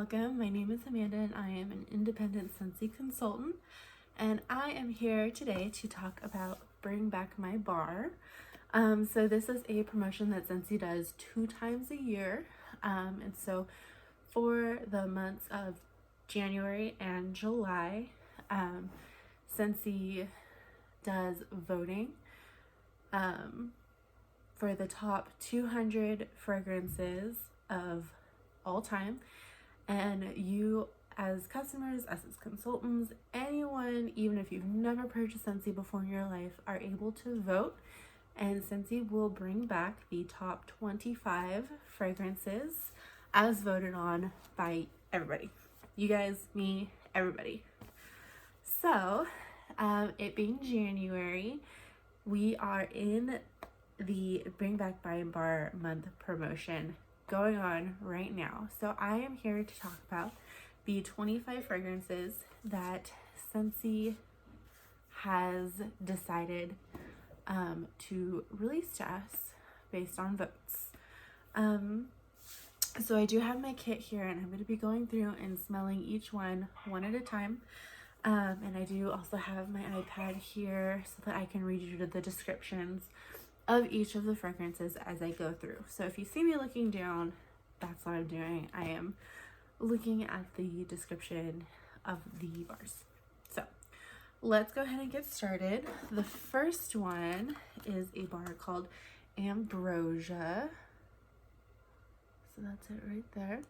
welcome. My name is Amanda and I am an independent Scentsy consultant, and I am here today to talk about Bring Back My Bar. So this is a promotion that Scentsy does 2 times a year, and so for the months of January and July, Scentsy does voting for the top 200 fragrances of all time, and you as customers, as consultants, anyone, even if you've never purchased Scentsy before in your life, are able to vote, and Scentsy will bring back the top 25 fragrances as voted on by everybody. You guys, me, everybody. So it being January, we are in the Bring Back My Bar month promotion going on right now. So I am here to talk about the 25 fragrances that Scentsy has decided to release to us based on votes. So I do have my kit here, and I'm going to be going through and smelling each one at a time. And I do also have my iPad here so that I can read you the descriptions of each of the fragrances as I go through. So if you see me looking down, that's what I'm doing. I am looking at the description of the bars. So let's go ahead and get started. The first one is a bar called Ambrosia. So that's it right there.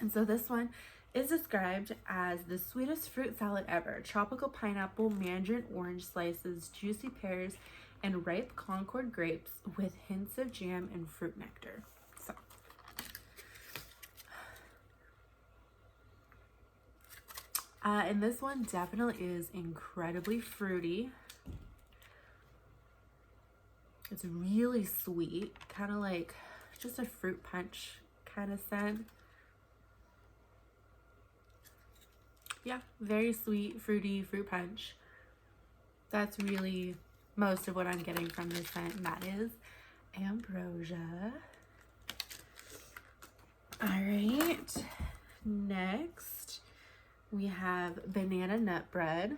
And so this one is described as the sweetest fruit salad ever. Tropical pineapple, mandarin orange slices, juicy pears, and ripe Concord grapes with hints of jam and fruit nectar. So and this one definitely is incredibly fruity. It's really sweet, kind of like just a fruit punch kind of scent. Yeah, very sweet, fruity, fruit punch. That's really most of what I'm getting from this scent, and that is Ambrosia. All right, next we have Banana Nut Bread.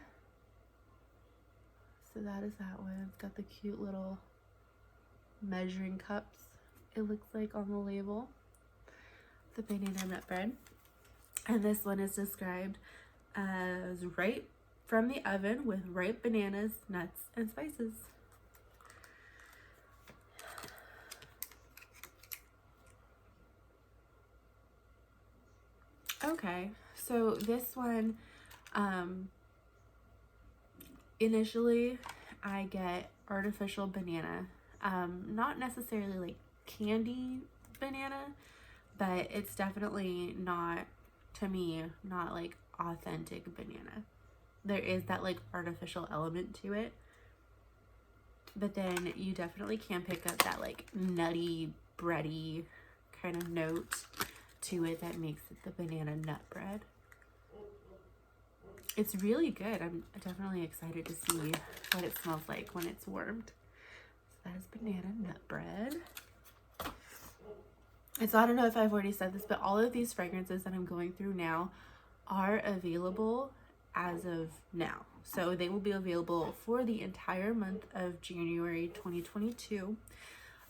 So that is that one. It's got the cute little measuring cups, it looks like, on the label. The Banana Nut Bread. And this one is described as right from the oven with ripe bananas, nuts, and spices. Okay, so this one, initially I get artificial banana, not necessarily like candy banana, but it's definitely not, to me, not like authentic banana. There is that like artificial element to it, but then you definitely can pick up that like nutty, bready kind of note to it that makes it the banana nut bread. It's really good. I'm definitely excited to see what it smells like when it's warmed. So that is banana nut bread. And so I don't know if I've already said this, but all of these fragrances that I'm going through now are available as of now. So they will be available for the entire month of January 2022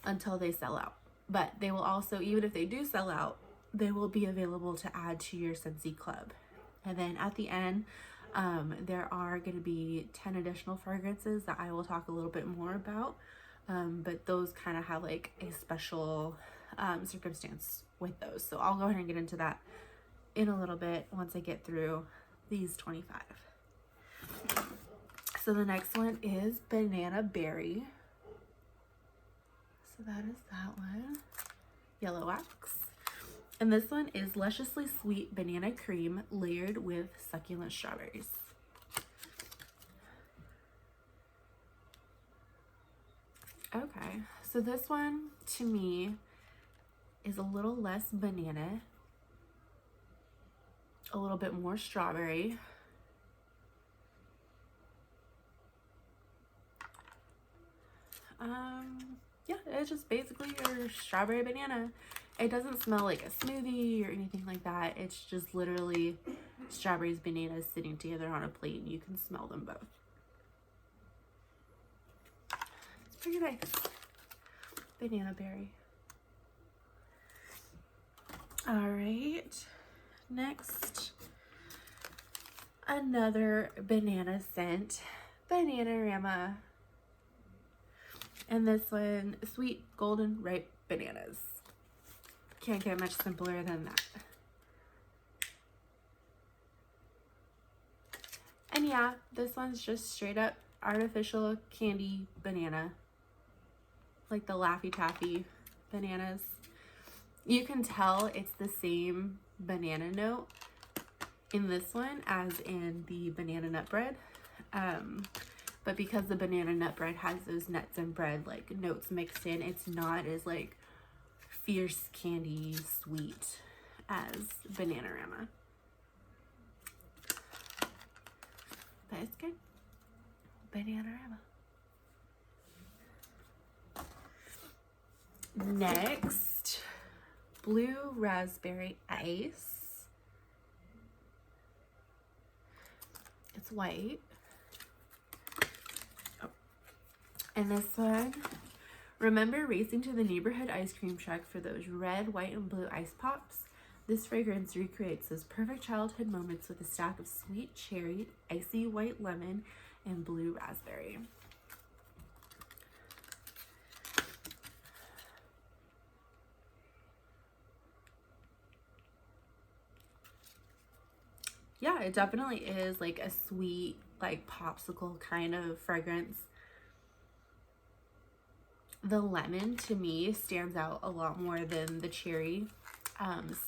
until they sell out. But they will also, even if they do sell out, they will be available to add to your Scentsy club. And then at the end, there are going to be 10 additional fragrances that I will talk a little bit more about. But those kind of have like a special circumstance with those. So I'll go ahead and get into that in a little bit once I get through these 25. So the next one is Banana Berry. So that is that one. Yellow Wax. And this one is lusciously sweet banana cream layered with succulent strawberries. Okay, so this one to me is a little less banana, a little bit more strawberry. Yeah, it's just basically your strawberry banana. It doesn't smell like a smoothie or anything like that. It's just literally strawberries, bananas sitting together on a plate, and you can smell them both. It's pretty nice. Banana berry. All right, next, another banana scent, Bananarama. And this one, sweet golden ripe bananas. Can't get much simpler than that. And yeah, this one's just straight up artificial candy banana. Like the Laffy Taffy bananas. You can tell it's the same banana note in this one as in the banana nut bread. But because the banana nut bread has those nuts and bread like notes mixed in, it's not as like fierce candy sweet as Bananarama. But it's good. Bananarama. Next, blue raspberry ice. It's white. Oh. And this one, remember racing to the neighborhood ice cream truck for those red, white, and blue ice pops? This fragrance recreates those perfect childhood moments with a stack of sweet cherry, icy white lemon, and blue raspberry. Yeah, it definitely is like a sweet, like popsicle kind of fragrance. The lemon to me stands out a lot more than the cherry.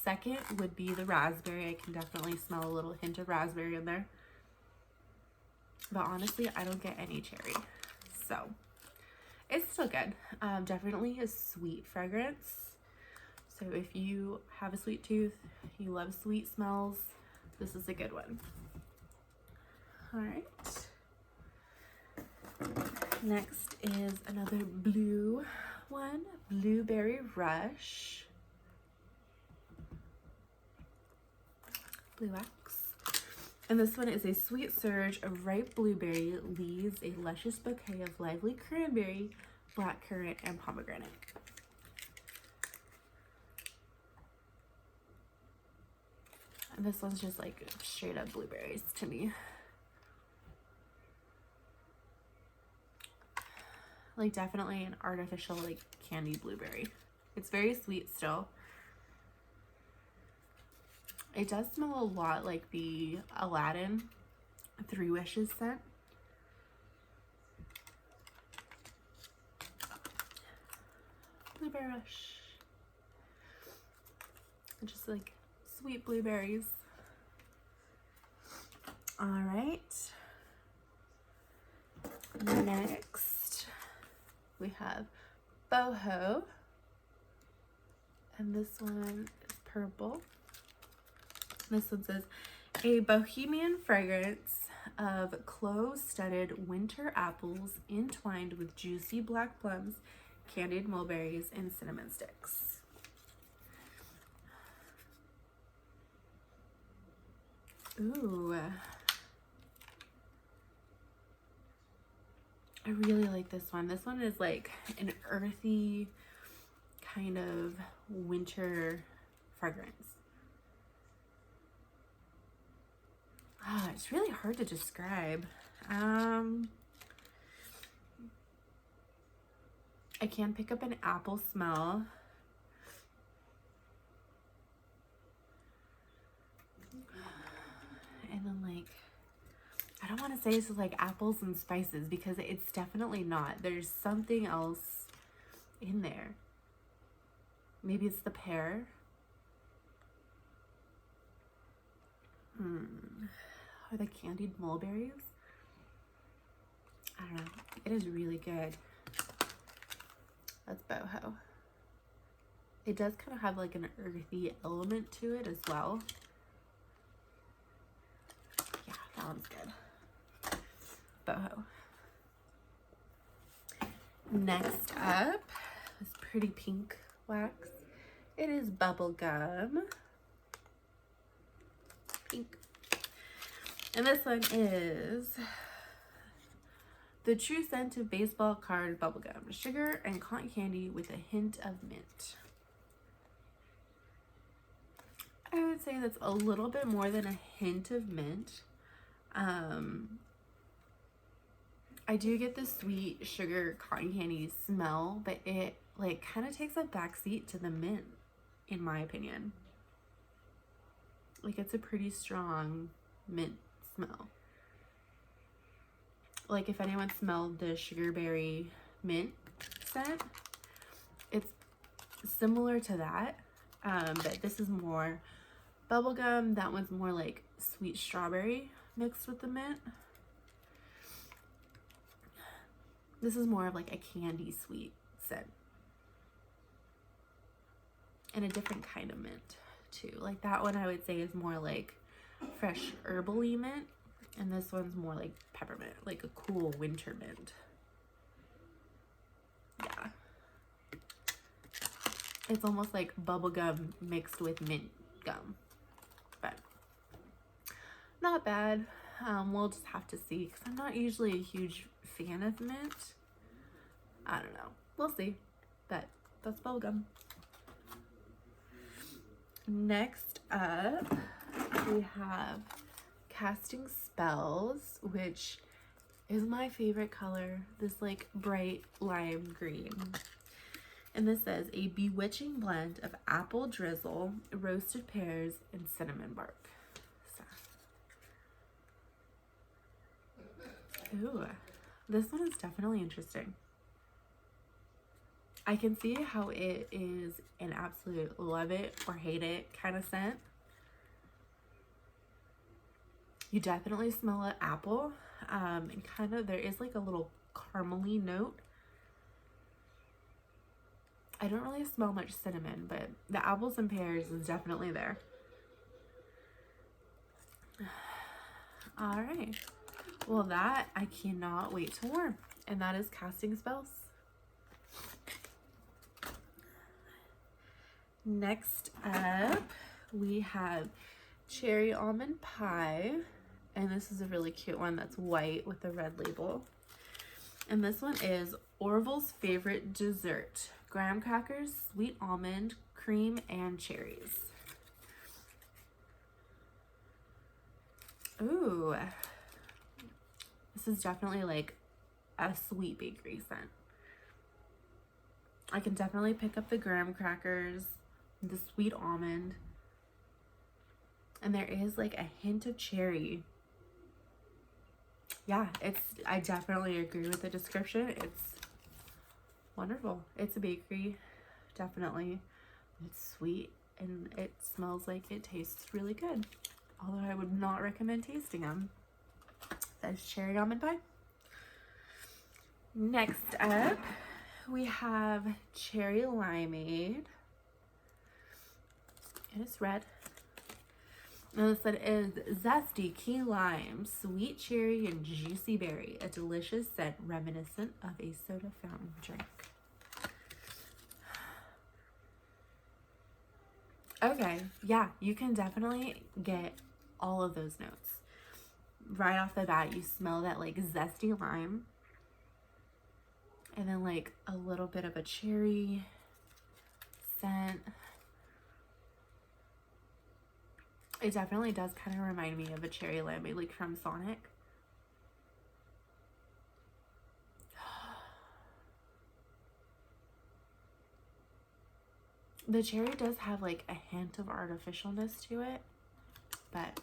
Second would be the raspberry. I can definitely smell a little hint of raspberry in there. But honestly, I don't get any cherry. So, it's still good. Definitely a sweet fragrance. So if you have a sweet tooth, you love sweet smells, this is a good one. All right. Next is another blue one, Blueberry Rush. Blue wax. And this one is a sweet surge of ripe blueberry, leaves a luscious bouquet of lively cranberry, blackcurrant, and pomegranate. And this one's just like straight up blueberries to me. Like definitely an artificial like candy blueberry. It's very sweet still. It does smell a lot like the Aladdin Three Wishes scent. Blueberry Rush. Just like sweet blueberries. All right. Next, we have Boho. And this one is purple. This one says, a bohemian fragrance of clove-studded winter apples entwined with juicy black plums, candied mulberries, and cinnamon sticks. Ooh. I really like this one. This one is like an earthy kind of winter fragrance. It's really hard to describe. I can pick up an apple smell. And then like, I don't want to say it's like apples and spices because it's definitely not. There's something else in there. Maybe it's the pear. Are the candied mulberries? I don't know. It is really good. That's Boho. It does kind of have like an earthy element to it as well. Yeah, that one's good. Boho. Next up, this pretty pink wax, It is Bubblegum. Pink. And this one is the true scent of baseball card bubblegum. Sugar and cotton candy with a hint of mint. I would say that's a little bit more than a hint of mint. I do get the sweet sugar cotton candy smell, but it like kind of takes a backseat to the mint, in my opinion. Like, it's a pretty strong mint smell. Like, if anyone smelled the sugarberry mint scent, it's similar to that, but this is more bubblegum. That one's more like sweet strawberry mixed with the mint. This is more of like a candy sweet scent. And a different kind of mint too. Like, that one I would say is more like fresh herbally mint. And this one's more like peppermint, like a cool winter mint. Yeah. It's almost like bubblegum mixed with mint gum. But not bad. We'll just have to see, because I'm not usually a huge fan of mint. I don't know. We'll see. But that's bubblegum. Next up, we have Casting Spells, which is my favorite color. This like bright lime green. And this says a bewitching blend of apple drizzle, roasted pears, and cinnamon bark. So. Ooh, this one is definitely interesting. I can see how it is an absolute love it or hate it kind of scent. You definitely smell an apple, and kind of there is like a little caramely note. I don't really smell much cinnamon, but the apples and pears is definitely there. All right. Well, that I cannot wait to warm, and that is Casting Spells. Next up, we have Cherry Almond Pie, and this is a really cute one that's white with a red label. And this one is Orville's favorite dessert: graham crackers, sweet almond, cream, and cherries. Ooh, this is definitely like a sweet bakery scent. I can definitely pick up the graham crackers, the sweet almond, and there is like a hint of cherry. Yeah, I definitely agree with the description. It's wonderful. It's a bakery, definitely. It's sweet and it smells like it tastes really good, although I would not recommend tasting them. That's Cherry Almond Pie. Next up, we have Cherry Limeade. It is red. And this one is zesty key lime, sweet cherry, and juicy berry. A delicious scent reminiscent of a soda fountain drink. Okay, yeah, you can definitely get all of those notes. Right off the bat, you smell that like zesty lime. And then like a little bit of a cherry scent. It definitely does kind of remind me of a cherry limeade, like from Sonic. The cherry does have like a hint of artificialness to it, but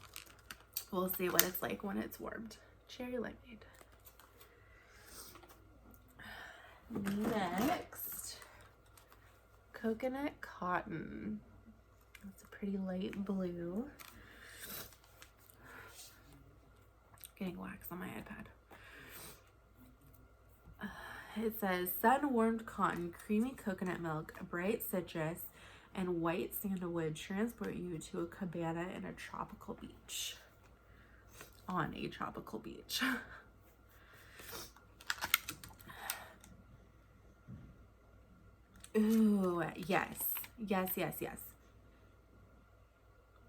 we'll see what it's like when it's warmed. Cherry limeade. Next, Coconut Cotton. That's a pretty light blue. Getting wax on my iPad. It says sun-warmed cotton, creamy coconut milk, bright citrus, and white sandalwood transport you to a cabana in a tropical beach. On a tropical beach. Ooh, yes. Yes, yes, yes.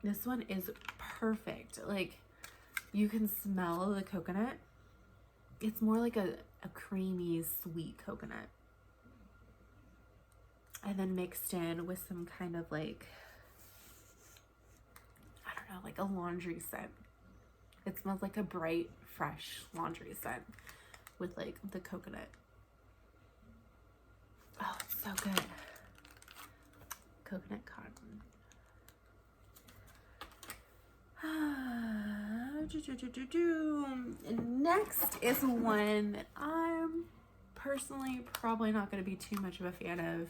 This one is perfect. Like, you can smell the coconut. It's more like a creamy, sweet coconut. And then mixed in with some kind of like, I don't know, like a laundry scent. It smells like a bright, fresh laundry scent with like the coconut. Oh, it's so good. Coconut cotton. Next is one that I'm personally probably not going to be too much of a fan of.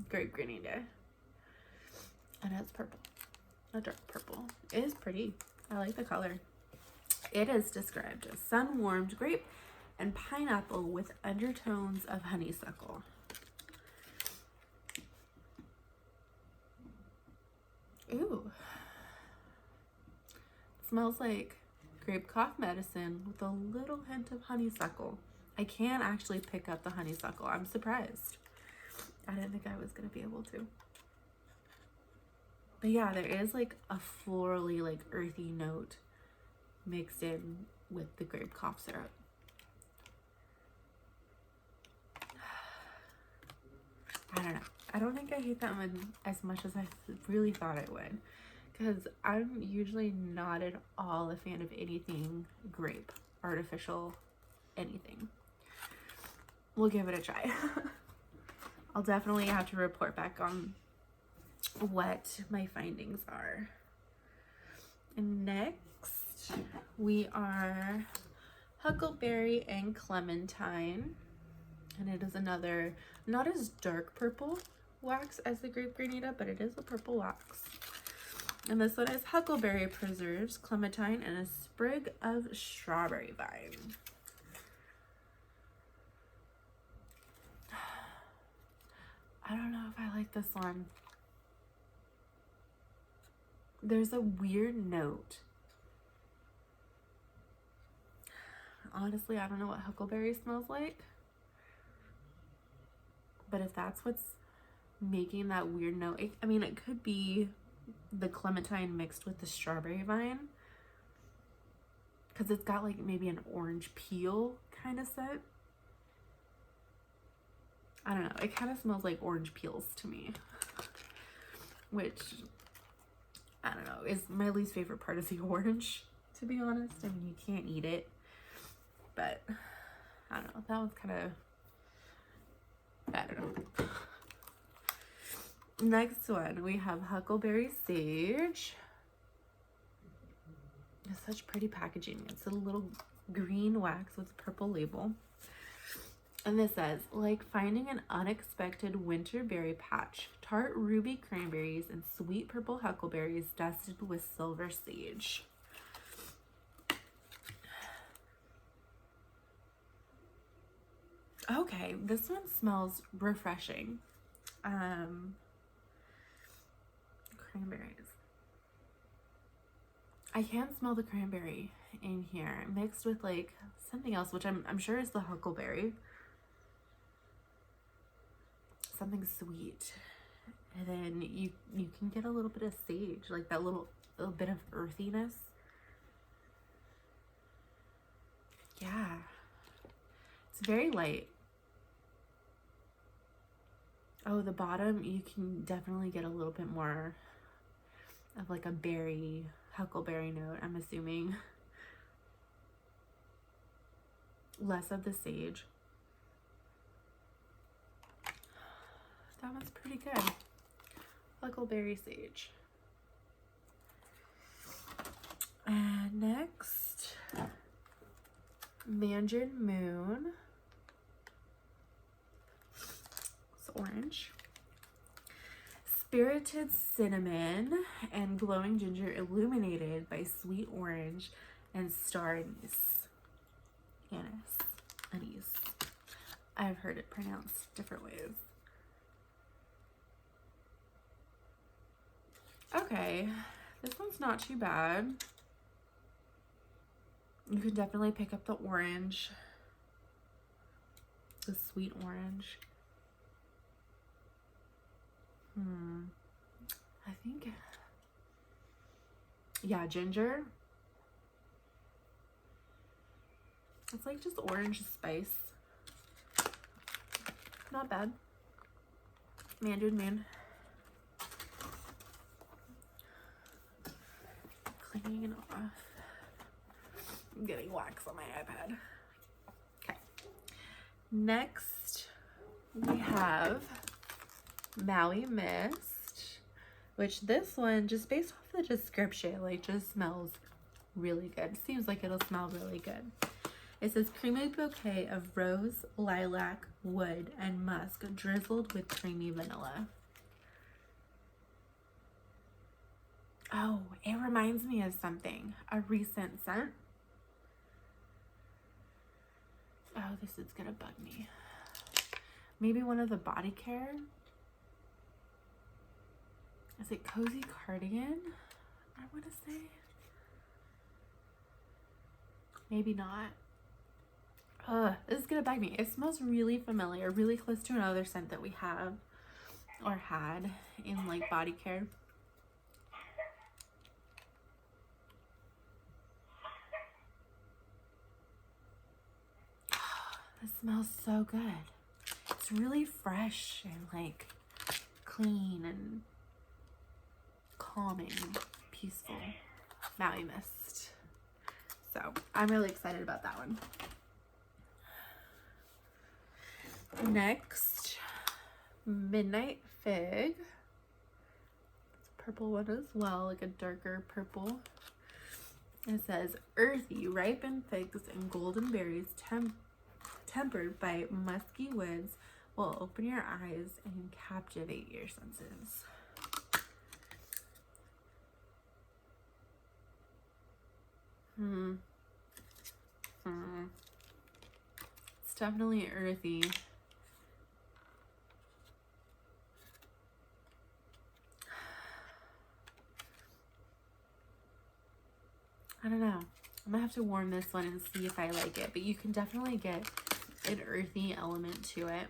Grape Grenada. And it's purple. A dark purple. It is pretty. I like the color. It is described as sun-warmed grape and pineapple with undertones of honeysuckle. Ooh. It smells like grape cough medicine with a little hint of honeysuckle. I can actually pick up the honeysuckle. I'm surprised. I didn't think I was going to be able to. But yeah, there is like a florally, like earthy note mixed in with the grape cough syrup. I don't know. I don't think I hate that one as much as I really thought I would. Because I'm usually not at all a fan of anything grape, artificial, anything. We'll give it a try. I'll definitely have to report back on what my findings are. And next, we are Huckleberry and Clementine. And it is another, not as dark purple wax as the Grape Grenada, but it is a purple wax. And this one is Huckleberry Preserves, Clementine, and a sprig of strawberry vine. I don't know if I like this one. There's a weird note. Honestly, I don't know what huckleberry smells like. But if that's what's making that weird note, I mean, it could be the clementine mixed with the strawberry vine. Because it's got like maybe an orange peel kind of scent. I don't know. It kind of smells like orange peels to me. Which, I don't know, is my least favorite part of the orange, to be honest. I mean, you can't eat it. But, I don't know. That one's kind of, I don't know. Next one, we have Huckleberry Sage. It's such pretty packaging. It's a little green wax with a purple label. And this says, like finding an unexpected winter berry patch, tart ruby cranberries and sweet purple huckleberries dusted with silver sage. Okay, this one smells refreshing. Cranberries. I can smell the cranberry in here mixed with like something else, which I'm sure is the huckleberry. Something sweet, and then you can get a little bit of sage, like that little bit of earthiness. Yeah, it's very light. Oh, the bottom, you can definitely get a little bit more of like a berry, huckleberry note, I'm assuming. Less of the sage. That one's pretty good. Huckleberry Sage. And next, Mandarin Moon. It's orange. Spirited cinnamon and glowing ginger illuminated by sweet orange and star anise. Anise. I've heard it pronounced different ways. Okay, this one's not too bad. You can definitely pick up the orange, the sweet orange. I think, yeah, ginger. It's like just orange spice. Not bad. Mandarin Moon. Cleaning it off. I'm getting wax on my iPad. Okay. Next, we have Mai Mist, which this one, just based off the description, like just smells really good. Seems like it'll smell really good. It says creamy bouquet of rose, lilac, wood, and musk drizzled with creamy vanilla. Oh, it reminds me of something. A recent scent. Oh, this is gonna bug me. Maybe one of the body care. Is it Cozy Cardigan? I want to say. Maybe not. This is gonna bug me. It smells really familiar, really close to another scent that we have or had in like body care. This smells so good. It's really fresh and like clean and calming, peaceful. Mai Mist. So I'm really excited about that one. Next, Midnight Fig. It's a purple one as well, like a darker purple. It says earthy, ripened figs and golden berries tempered by musky woods will open your eyes and captivate your senses. It's definitely earthy. I don't know. I'm gonna have to warm this one and see if I like it, but you can definitely get an earthy element to it.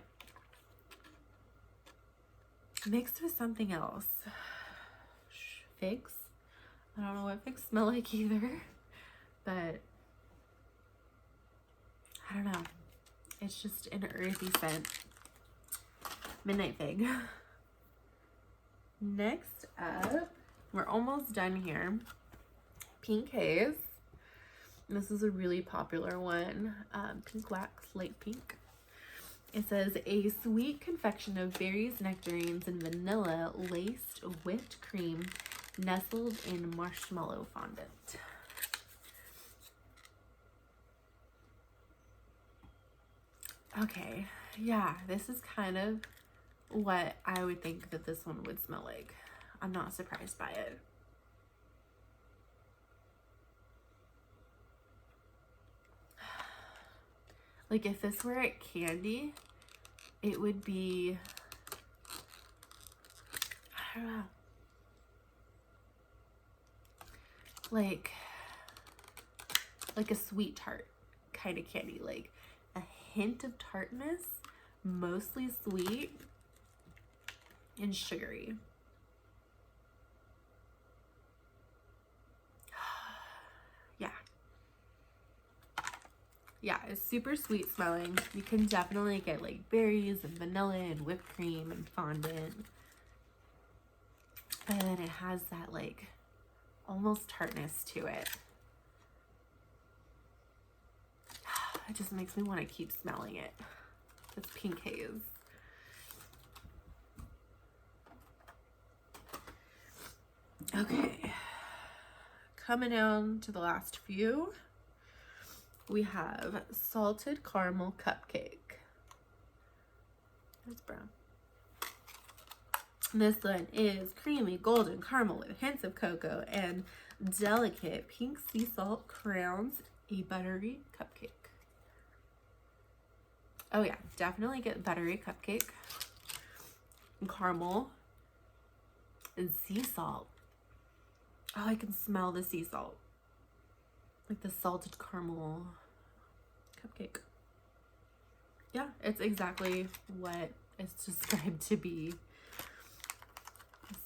Mixed with something else. Figs. I don't know what figs smell like either, but I don't know. It's just an earthy scent. Midnight Fig. Next up, we're almost done here. Pink Haze. This is a really popular one. Pink wax, light pink. It says a sweet confection of berries, nectarines, and vanilla laced whipped cream nestled in marshmallow fondant. Okay, yeah, this is kind of what I would think that this one would smell like. I'm not surprised by it. Like if this were at candy, it would be, I don't know, like a sweet tart kind of candy, like a hint of tartness, mostly sweet and sugary. Yeah, it's super sweet smelling. You can definitely get like berries and vanilla and whipped cream and fondant. And then it has that like almost tartness to it. It just makes me want to keep smelling it. It's Pink Haze. Okay. Coming down to the last few. We have salted caramel cupcake. That's brown. This one is creamy golden caramel with hints of cocoa and delicate pink sea salt crowns a buttery cupcake. Oh yeah, definitely get buttery cupcake. And caramel and sea salt. Oh, I can smell the sea salt. Like the salted caramel cupcake. Yeah, it's exactly what it's described to be.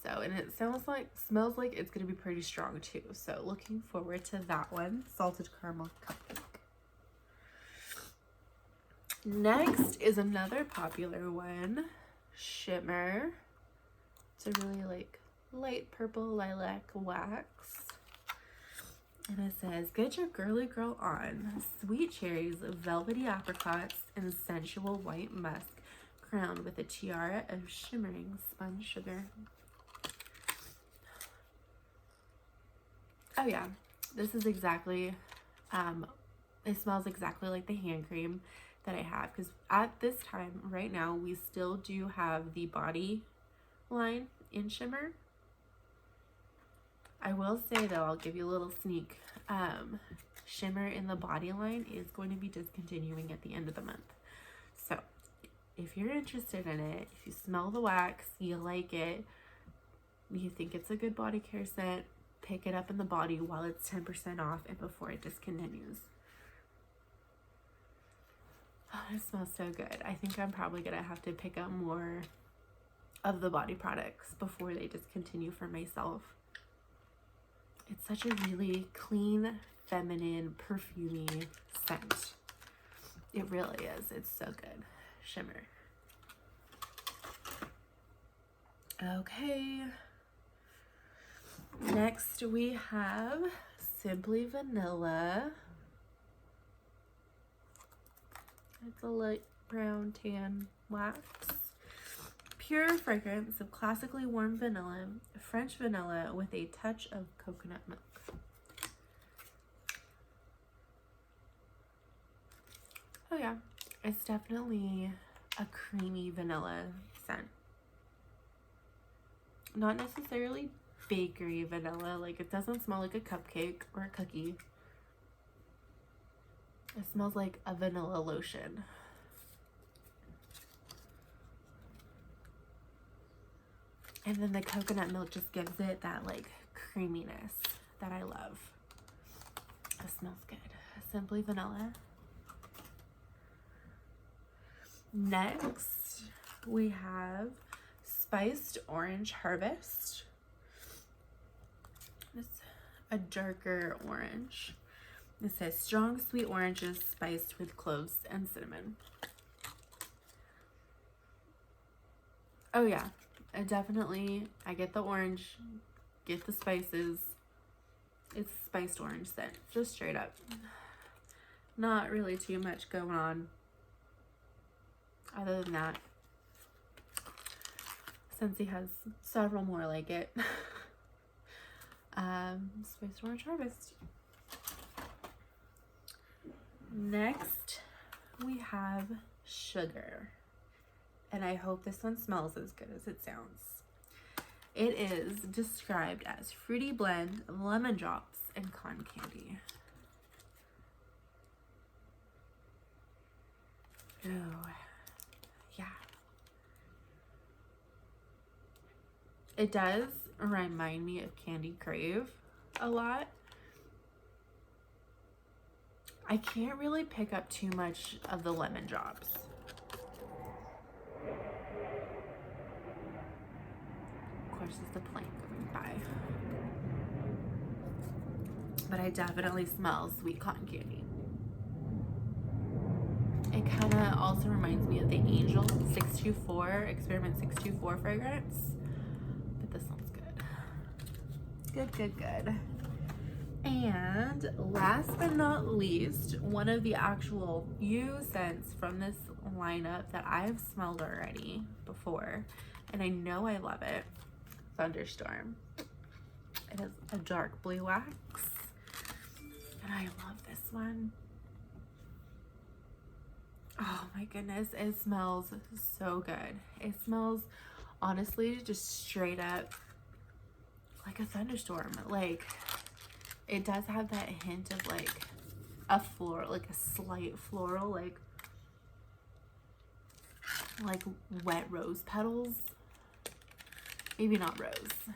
So, and it smells like it's going to be pretty strong too. So looking forward to that one. Salted caramel cupcake. Next is another popular one, Shimmer. It's a really like light purple lilac wax. And it says, get your girly girl on. Sweet cherries, velvety apricots, and sensual white musk, crowned with a tiara of shimmering spun sugar. Oh yeah, this is exactly, it smells exactly like the hand cream that I have, because at this time right now we still do have the body line in Shimmer. I will say though, I'll give you a little sneak, Shimmer in the body line is going to be discontinuing at the end of the month. So if you're interested in it, if you smell the wax, you like it, you think it's a good body care scent, pick it up in the body while it's 10% off and before it discontinues. Oh, it smells so good. I think I'm probably gonna have to pick up more of the body products before they discontinue for myself. It's such a really clean, feminine, perfumey scent. It really is. It's so good. Shimmer. Okay. Next we have Simply Vanilla. It's a light brown tan wax. Pure fragrance of classically warm vanilla, French vanilla with a touch of coconut milk. Oh yeah, it's definitely a creamy vanilla scent. Not necessarily bakery vanilla, like it doesn't smell like a cupcake or a cookie. It smells like a vanilla lotion. And then the coconut milk just gives it that like creaminess that I love. It smells good. Simply Vanilla. Next, we have Spiced Orange Harvest. It's a darker orange. It says strong sweet oranges spiced with cloves and cinnamon. Oh yeah, I get the orange, get the spices. It's a spiced orange scent, just straight up. Not really too much going on other than that. Scentsy has several more like it. Spiced Orange Harvest. Next, we have Sugar. And I hope this one smells as good as it sounds. It is described as fruity blend of lemon drops and cotton candy. Oh, yeah. It does remind me of Candy Crave a lot. I can't really pick up too much of the lemon drops. Of course, it's the plane going by. But I definitely smell sweet cotton candy. It kind of also reminds me of the Angel 624, Experiment 624 fragrance. But this one's good. Good. And last but not least, one of the actual few scents from this lineup that I've smelled already before, and I know I love it, Thunderstorm. It is a dark blue wax, and I love this one. Oh my goodness, it smells so good. It smells, honestly, just straight up like a thunderstorm. Like, it does have that hint of like a floral, like a slight floral, like wet rose petals. Maybe not rose,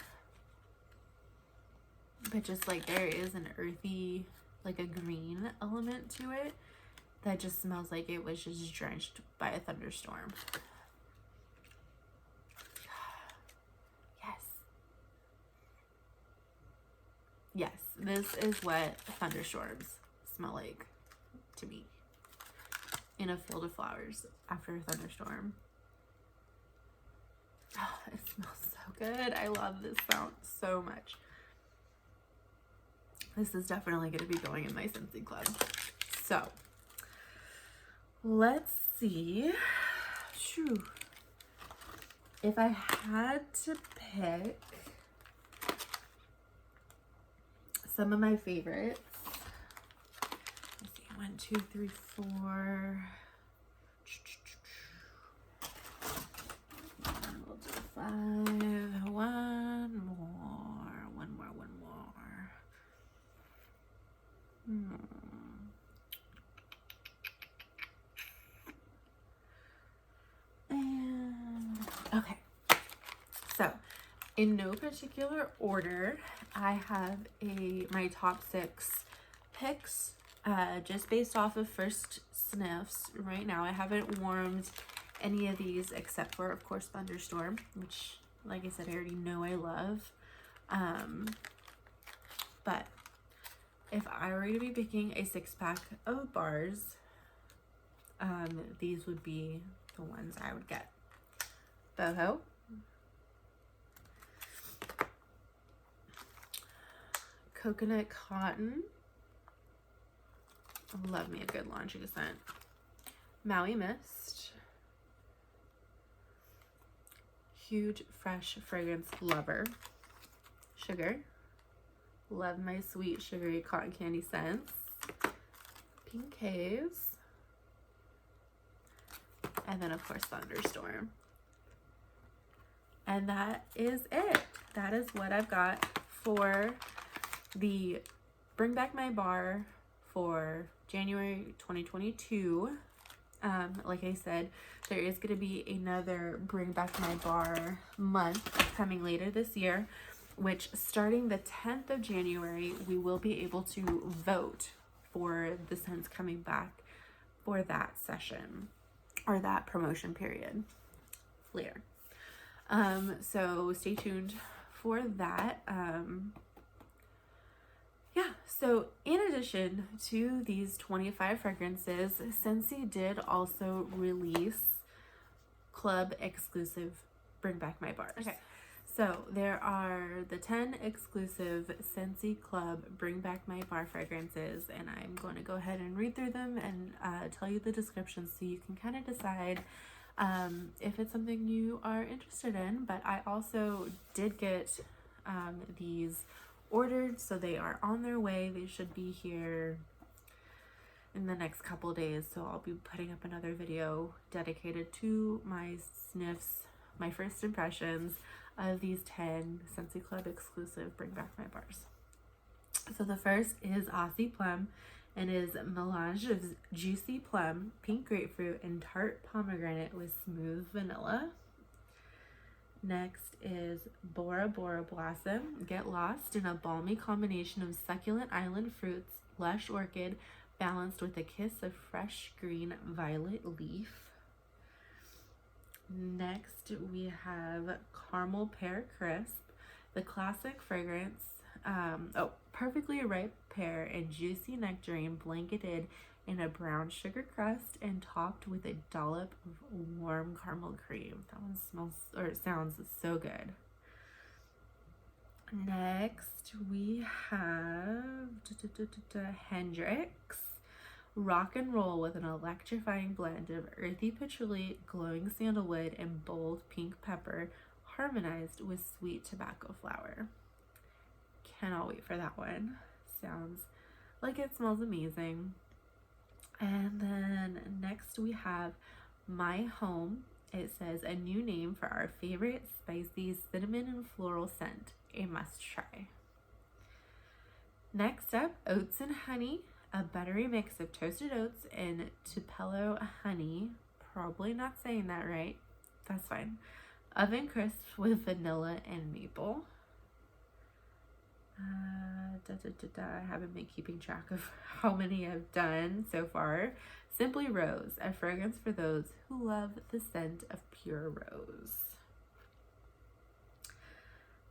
but just like there is an earthy, like a green element to it that just smells like it was just drenched by a thunderstorm. Yes, Yes, this is what thunderstorms smell like to me in a field of flowers after a thunderstorm. Oh, it smells so good. I love this scent so much. This is definitely going to be going in my Scentsy Club. So, let's see. Shoo. If I had to pick some of my favorites, let's see, 1, 2, 3, 4. We'll do 5. One more. And okay, so in no particular order, I have my top 6 picks, just based off of first sniffs. Right now, I haven't warmed any of these except for, of course, Thunderstorm, which, like I said, I already know I love. But if I were to be picking a 6-pack of bars, these would be the ones I would get. Boho, Coconut Cotton, love me a good launching scent, Mai Mist, huge fresh fragrance lover, Sugar, love my sweet sugary cotton candy scents, Pink Haze, and then of course Thunderstorm. And that is it. That is what I've got for the Bring Back My Bar for January 2022. Like I said, there is going to be another Bring Back My Bar month coming later this year, which starting the 10th of January, we will be able to vote for the scents coming back for that session or that promotion period. Flair. So stay tuned for that. Yeah, so in addition to these 25 fragrances, Scentsy did also release club exclusive Bring Back My Bars. Okay, so there are the 10 exclusive Scentsy Club Bring Back My Bar fragrances, and I'm going to go ahead and read through them and tell you the descriptions so you can kind of decide if it's something you are interested in. But I also did get these ordered, so they are on their way. They should be here in the next couple days, so I'll be putting up another video dedicated to my sniffs, my first impressions of these 10 Scentsy Club exclusive Bring Back My Bars. So the first is Aussie Plum, and is melange of juicy plum, pink grapefruit, and tart pomegranate with smooth vanilla. Next is Bora Bora Blossom, get lost in a balmy combination of succulent island fruits, lush orchid, balanced with a kiss of fresh green violet leaf. Next we have Caramel Pear Crisp, the classic fragrance, perfectly ripe pear and juicy nectarine blanketed in a brown sugar crust and topped with a dollop of warm caramel cream. That one sounds so good. Next we have Hendrix, rock and roll with an electrifying blend of earthy patchouli, glowing sandalwood, and bold pink pepper, harmonized with sweet tobacco flower. Cannot wait for that one. Sounds like it smells amazing. And then next we have My Home. It says a new name for our favorite spicy cinnamon and floral scent. A must try. Next up, Oats and Honey, a buttery mix of toasted oats and Tupelo honey. Probably not saying that right. That's fine. Oven crisp with vanilla and maple. I haven't been keeping track of how many I've done so far. Simply Rose, a fragrance for those who love the scent of pure rose.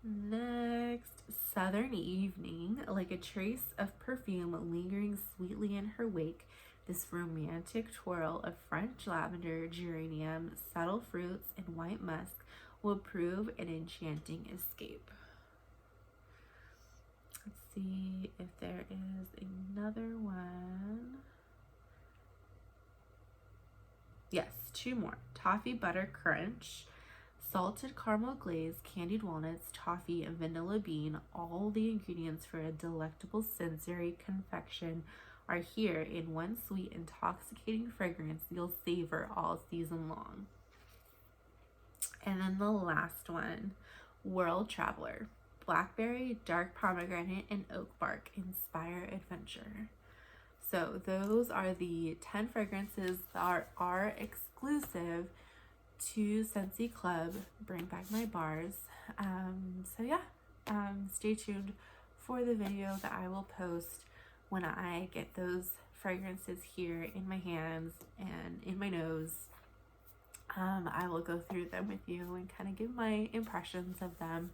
Next, southern evening, like a trace of perfume lingering sweetly in her wake, this romantic twirl of French lavender, geranium, subtle fruits, and white musk will prove an enchanting escape. Let's see if there is another one. Yes, two more. Toffee Butter Crunch, salted caramel glaze, candied walnuts, toffee, and vanilla bean. All the ingredients for a delectable sensory confection are here in one sweet, intoxicating fragrance you'll savor all season long. And then the last one, World Traveler. Blackberry, dark pomegranate, and oak bark inspire adventure. So those are the 10 fragrances that are exclusive to Scentsy Club. Bring back my bars. So yeah, stay tuned for the video that I will post when I get those fragrances here in my hands and in my nose. I will go through them with you and kind of give my impressions of them.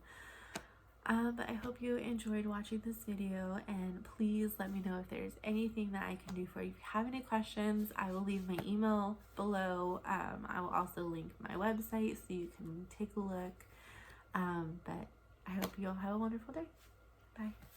But I hope you enjoyed watching this video, and please let me know if there's anything that I can do for you. If you have any questions, I will leave my email below. I will also link my website so you can take a look. But I hope you all have a wonderful day. Bye.